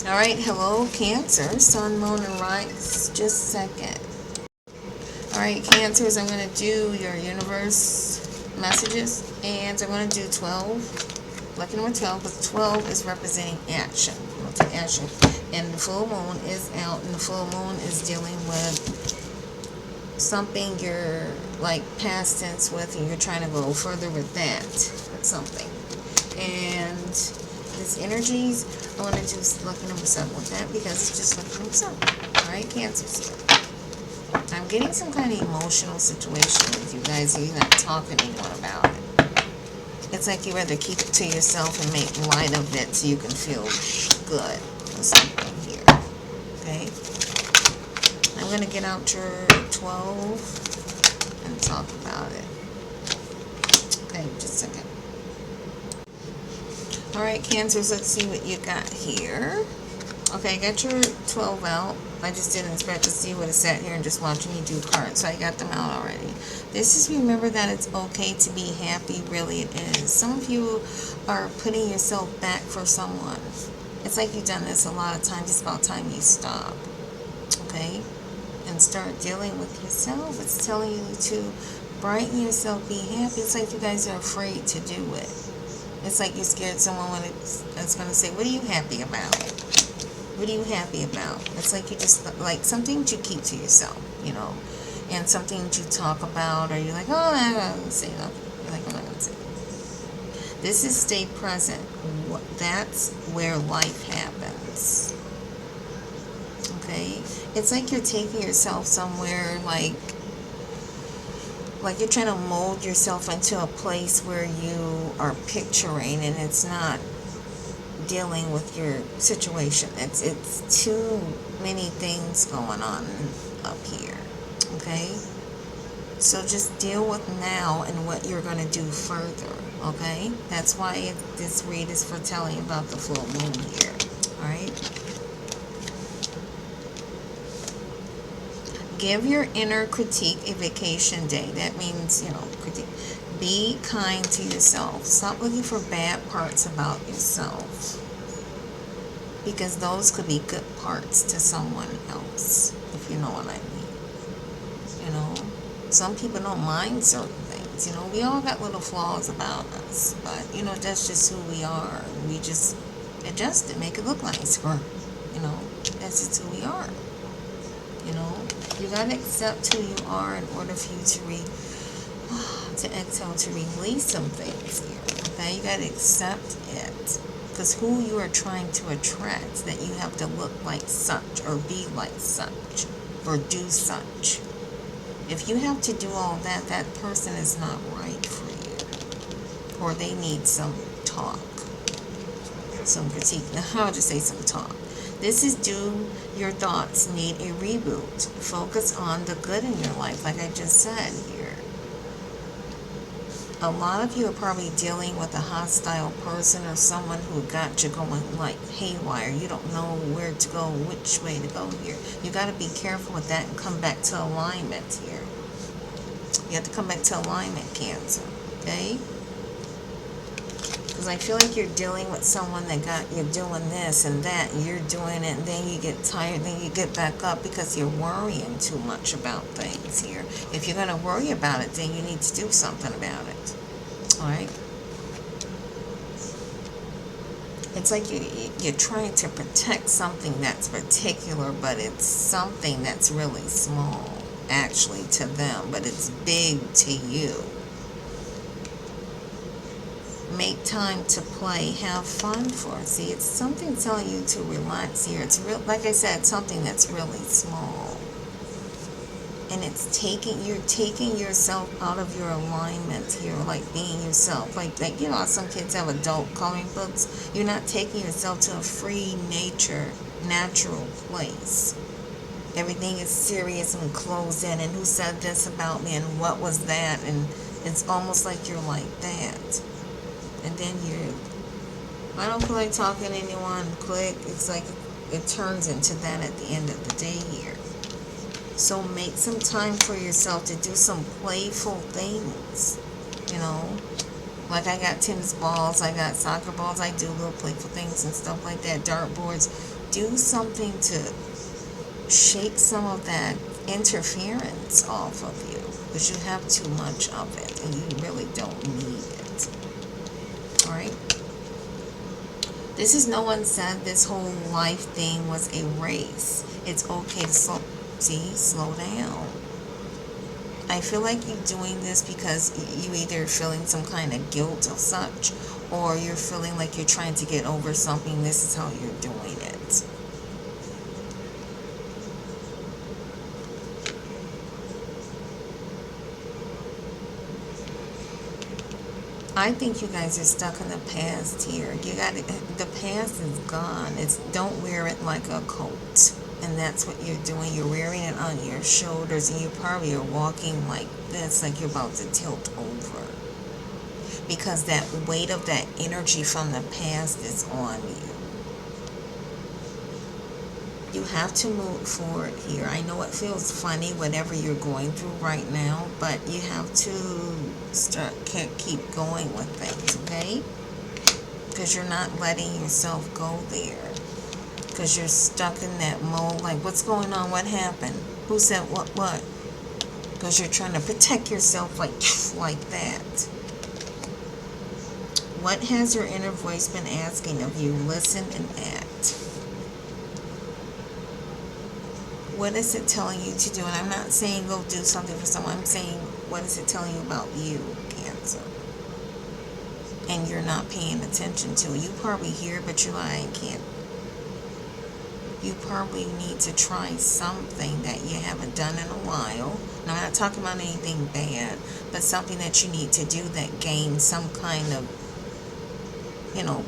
Alright, hello Cancer, Sun, Moon, and Rise. Just a second. Alright, Cancers, I'm going to do your universe messages. And I'm going to do 12. Lucky number 12, because 12 is representing action. Action. And the full moon is out, and the full moon is dealing with something you're like past tense with, and you're trying to go further with that. That's something. And this energies, I want to do lucky number 7 with that because it's just lucky number 7. Alright, Cancers here. I'm getting some kind of emotional situation with you guys. You're not talking to anyone about it. It's like you rather keep it to yourself and make light of it so you can feel good or something here. Okay? I'm going to get out your 12 and talk about it. Okay, just a second. Alright, Cancers, let's see what you got here. Okay, I got your 12 out. I just didn't expect to see what it sat here and just watching you do cards, so I got them out already. This is remember that it's okay to be happy, really it is. Some of you are putting yourself back for someone. It's like you've done this a lot of times. It's about time you stop, okay? And start dealing with yourself. It's telling you to brighten yourself, be happy. It's like you guys are afraid to do it. It's like you're scared someone when it's going to say, what are you happy about? What are you happy about? It's like you just, like something that you keep to yourself, you know, and something that you talk about, or you're like, oh, I'm not going to say nothing. You're like, I'm not going to say nothing. This is stay present. That's where life happens. Okay? It's like you're taking yourself somewhere, like you're trying to mold yourself into a place where you are picturing, and it's not dealing with your situation. It's too many things going on up here. Okay? So just deal with now and what you're going to do further. Okay? That's why this read is for telling about the full moon here. Alright? Give your inner critique a vacation day. That means, you know, critique. Be kind to yourself. Stop looking for bad parts about yourself, because those could be good parts to someone else, if you know what I mean. You know, some people don't mind certain things. You know, we all got little flaws about us, but, you know, that's just who we are. We just adjust it, make it look nicer. You know, that's just who we are. You know, you got to accept who you are in order for you to exhale, to release some things here. Okay, you got to accept it, because who you are trying to attract, that you have to look like such or be like such or do such. If you have to do all that, that person is not right for you, or they need some talk, some critique. I'll just say some talk. This is due, your thoughts need a reboot. Focus on the good in your life, like I just said here. A lot of you are probably dealing with a hostile person or someone who got you going like haywire. You don't know where to go, which way to go here. You got to be careful with that and come back to alignment here. You have to come back to alignment, Cancer. Okay? Because I feel like you're dealing with someone that got you doing this and that, and you're doing it, and then you get tired, then you get back up because you're worrying too much about things here. If you're going to worry about it, then you need to do something about it. Alright? It's like you're trying to protect something that's particular, but it's something that's really small, actually, to them, but it's big to you. Make time to play, have fun for it. See, it's something telling you to relax here. It's real, like I said, something that's really small. And it's you're taking yourself out of your alignment here, like being yourself. Like you know, some kids have adult coloring books. You're not taking yourself to a free nature, natural place. Everything is serious and closed in, and who said this about me, and what was that, and it's almost like you're like that. And then I don't feel like talking to anyone, click. It's like it turns into that at the end of the day here. So make some time for yourself to do some playful things, you know. Like I got tennis balls, I got soccer balls, I do little playful things and stuff like that, dartboards. Do something to shake some of that interference off of you, because you have too much of it and you really don't need it. Alright? This is, no one said this whole life thing was a race. It's okay to slow down. I feel like you're doing this because you either feeling some kind of guilt of such, or you're feeling like you're trying to get over something. This is how you're doing it. I think you guys are stuck in the past here. The past is gone. Don't wear it like a coat. And that's what you're doing. You're wearing it on your shoulders, and you probably are walking like this, like you're about to tilt over. Because that weight of that energy from the past is on you. You have to move forward here. I know it feels funny, whatever you're going through right now, but you have to keep going with things, okay? Because you're not letting yourself go there. Because you're stuck in that mode, like, what's going on? What happened? Who said what? Because you're trying to protect yourself like that. What has your inner voice been asking of you? Listen and act. What is it telling you to do? And I'm not saying go do something for someone. I'm saying, what is it telling you about you, Cancer? And you're not paying attention to it. You probably hear, but you're like, I can't. You probably need to try something that you haven't done in a while. Now, I'm not talking about anything bad, but something that you need to do that gains some kind of,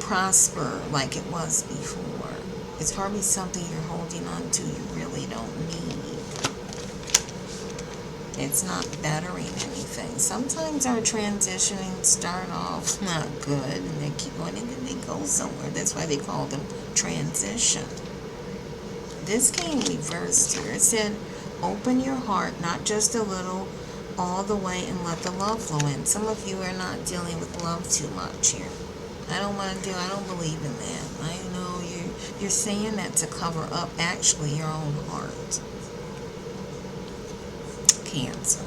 prosper like it was before. It's probably something you're holding on to you really don't need. It's not bettering anything. Sometimes our transitioning start off not good, and they keep going and then they go somewhere. That's why they call them transition. This came reversed here. It said, open your heart, not just a little, all the way, and let the love flow in. Some of you are not dealing with love too much here. I don't believe in that. I know you're saying that to cover up actually your own heart. Cancer.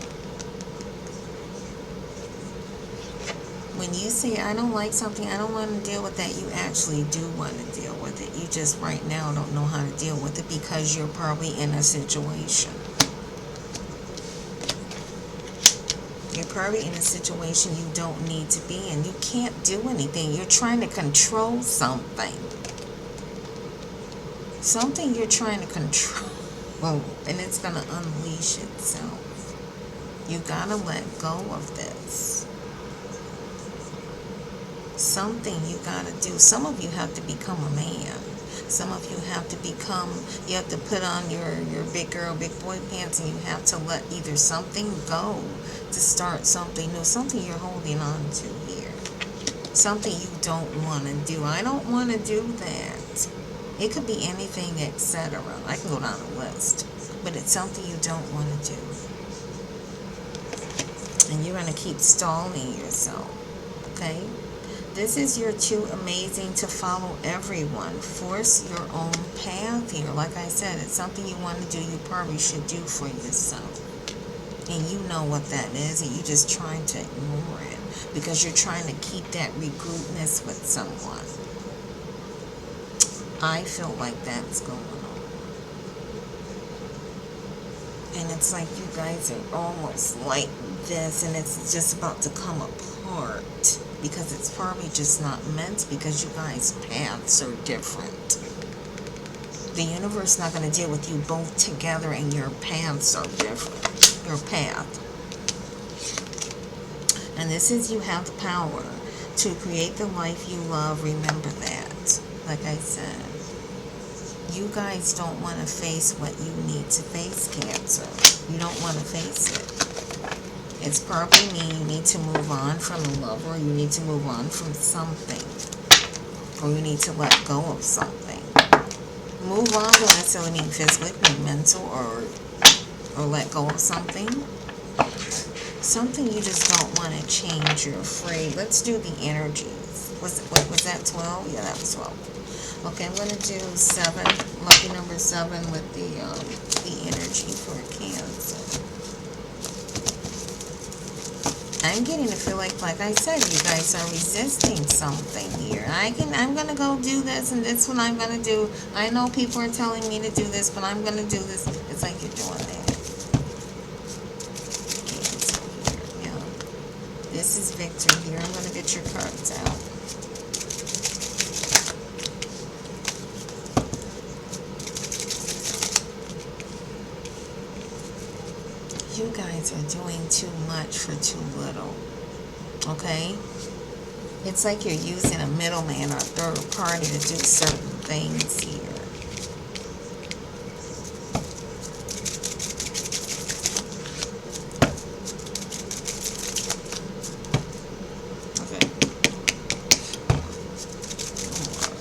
When you say, I don't like something, I don't want to deal with that, you actually do want to deal with it. You just right now don't know how to deal with it because you're probably in a situation. You're probably in a situation you don't need to be in. You can't do anything. You're trying to control something. Something you're trying to control, and it's going to unleash itself. You got to let go of this. Something you got to do. Some of you have to become a man. Some of you have to put on your big girl, big boy pants, and you have to let either something go to start something new, something you're holding on to here. Something you don't want to do. I don't want to do that. It could be anything, etc. I can go down the list. But it's something you don't want to do. And you're going to keep stalling yourself. Okay? This is you're too amazing to follow everyone. Force your own path here. Like I said, it's something you want to do, you probably should do for yourself. And you know what that is, and you're just trying to ignore it because you're trying to keep that regroupedness with someone. I feel like that's going on. And it's like you guys are almost like this, and it's just about to come apart. Because it's probably just not meant, because you guys' paths are different. The universe is not going to deal with you both together, and your paths are different. Your path. And this is, you have the power to create the life you love. Remember that. Like I said, you guys don't want to face what you need to face, Cancer. You don't want to face it. It's probably mean you need to move on from a lover, or you need to move on from something, or you need to let go of something. Move on don't necessarily mean physically, it can mean mental, or let go of something. Something you just don't want to change. You're afraid. Let's do the energies. Was that 12? Yeah, that was 12. Okay, I'm going to do 7. Lucky number 7 with the energy for Cancer. I'm getting to feel like I said, you guys are resisting something here. I'm gonna go do this, and this what I'm gonna do. I know people are telling me to do this, but I'm gonna do this. It's like you're doing that. Cancer here, yeah. This is Victor here. I'm gonna get your cards out. You guys are doing too much for too little. Okay? It's like you're using a middleman or a third party to do certain things here. Okay.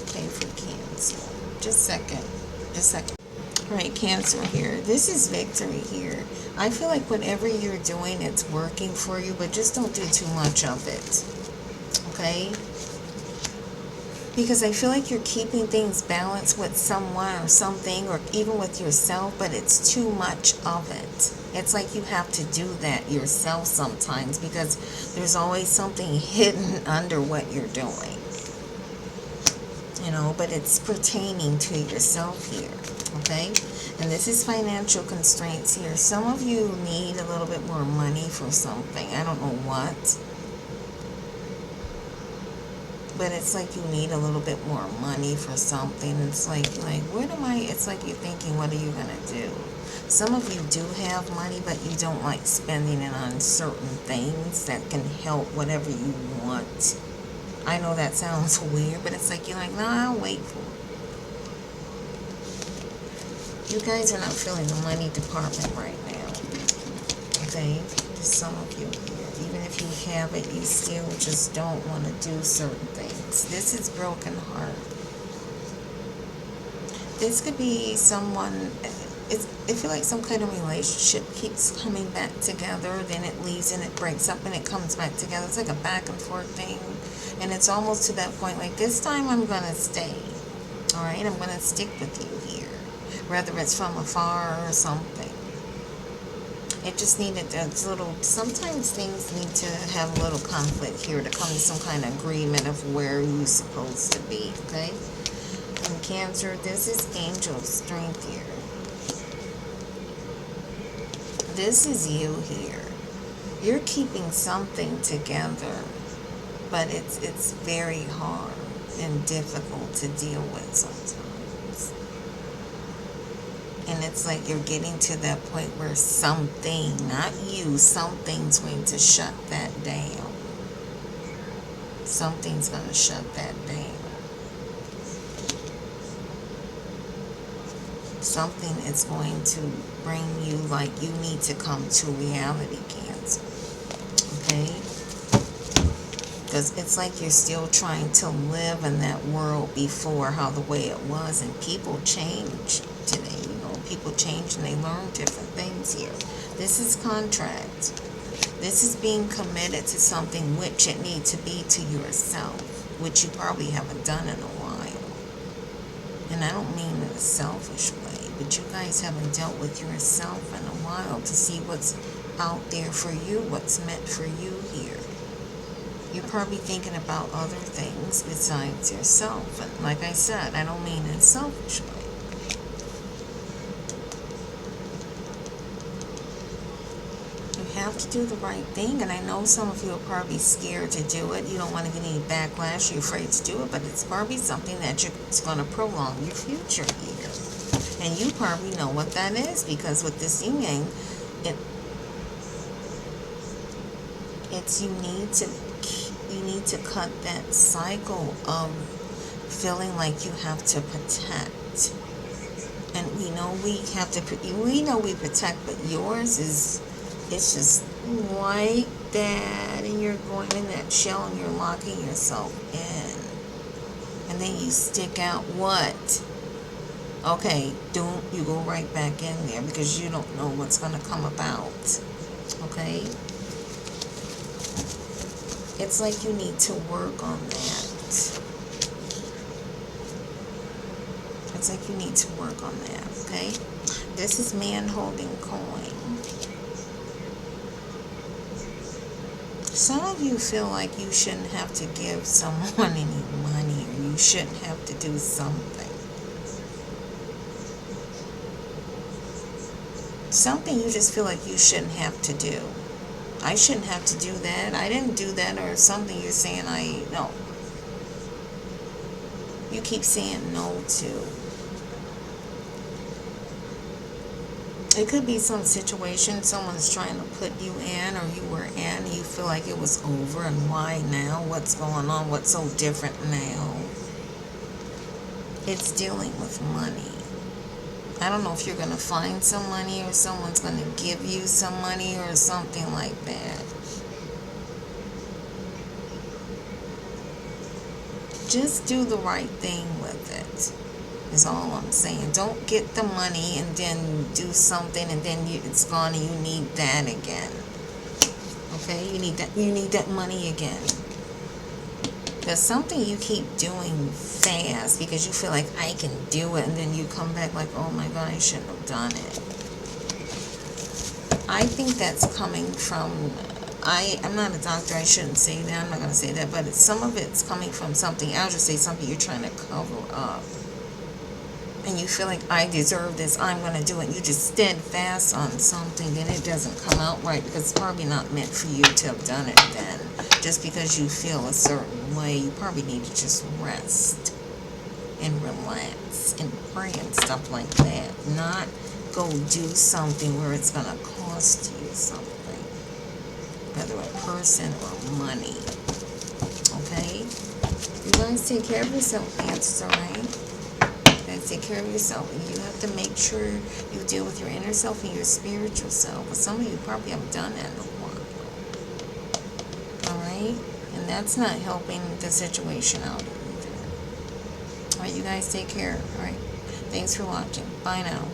Okay, for Cancer. Just a second. Just a second. Alright, Cancer here. This is victory here. I feel like whatever you're doing, it's working for you, but just don't do too much of it. Okay? Because I feel like you're keeping things balanced with someone or something, or even with yourself, but it's too much of it. It's like you have to do that yourself sometimes, because there's always something hidden under what you're doing. You know, but it's pertaining to yourself here. Okay? And this is financial constraints here. Some of you need a little bit more money for something. I don't know what. But it's like you need a little bit more money for something. It's like what am I? It's like you're thinking, what are you going to do? Some of you do have money, but you don't like spending it on certain things that can help whatever you want. I know that sounds weird, but it's like you're like, no, I'll wait for it. You guys are not feeling the money department right now. Okay? Just some of you here. Even if you have it, you still just don't want to do certain things. This is broken heart. This could be someone, I feel like some kind of relationship keeps coming back together, then it leaves and it breaks up and it comes back together. It's like a back and forth thing. And it's almost to that point, like this time I'm going to stay. Alright? I'm going to stick with you here. Whether it's from afar or something. It just needed a little, sometimes things need to have a little conflict here to come to some kind of agreement of where you're supposed to be, okay? In Cancer, this is angel strength here. This is you here. You're keeping something together, but it's very hard and difficult to deal with sometimes. And it's like you're getting to that point where something, not you, something's going to shut that down. Something's going to shut that down. Something is going to bring you, like, you need to come to reality, Cancer. Okay? Because it's like you're still trying to live in that world before, how the way it was, and people change today. People change and they learn different things here. This is contract. This is being committed to something which it needs to be to yourself, which you probably haven't done in a while. And I don't mean in a selfish way, but you guys haven't dealt with yourself in a while to see what's out there for you, what's meant for you here. You're probably thinking about other things besides yourself. And like I said, I don't mean in a selfish way. Have to do the right thing, and I know some of you are probably scared to do it. You don't want to get any backlash. You're afraid to do it, but it's probably something that it's going to prolong your future here, and you probably know what that is, because with this yin yang, it's you need to cut that cycle of feeling like you have to protect. And we know we protect, but yours is. It's just like that, and you're going in that shell and you're locking yourself in. And then you stick out what? Okay, you go right back in there because you don't know what's going to come about. Okay? It's like you need to work on that. It's like you need to work on that, okay? This is man holding coin. Some of you feel like you shouldn't have to give someone any money, or you shouldn't have to do something. Something you just feel like you shouldn't have to do. I shouldn't have to do that. I didn't do that, or something you're saying no. You keep saying no to. It could be some situation someone's trying to put you in, or you were in, and you feel like it was over, and why now? What's going on? What's so different now? It's dealing with money. I don't know if you're going to find some money, or someone's going to give you some money, or something like that. Just do the right thing with it, is all I'm saying. Don't get the money and then do something, and then it's gone and you need that again. Okay? You need that money again. There's something you keep doing fast because you feel like I can do it, and then you come back like, oh my God, I shouldn't have done it. I think that's coming from, I'm not a doctor, I shouldn't say that, I'm not going to say that, but some of it's coming from something, I'll just say something you're trying to cover up. And you feel like, I deserve this, I'm going to do it, and you just steadfast on something, then it doesn't come out right, because it's probably not meant for you to have done it then. Just because you feel a certain way, you probably need to just rest and relax and pray and stuff like that. Not go do something where it's going to cost you something, whether a person or money. Okay? You guys take care of yourself, Answers, alright? Take care of yourself, and you have to make sure you deal with your inner self and your spiritual self. But some of you probably haven't done that in a while. Alright? And that's not helping the situation out either. Alright, you guys take care. Alright. Thanks for watching. Bye now.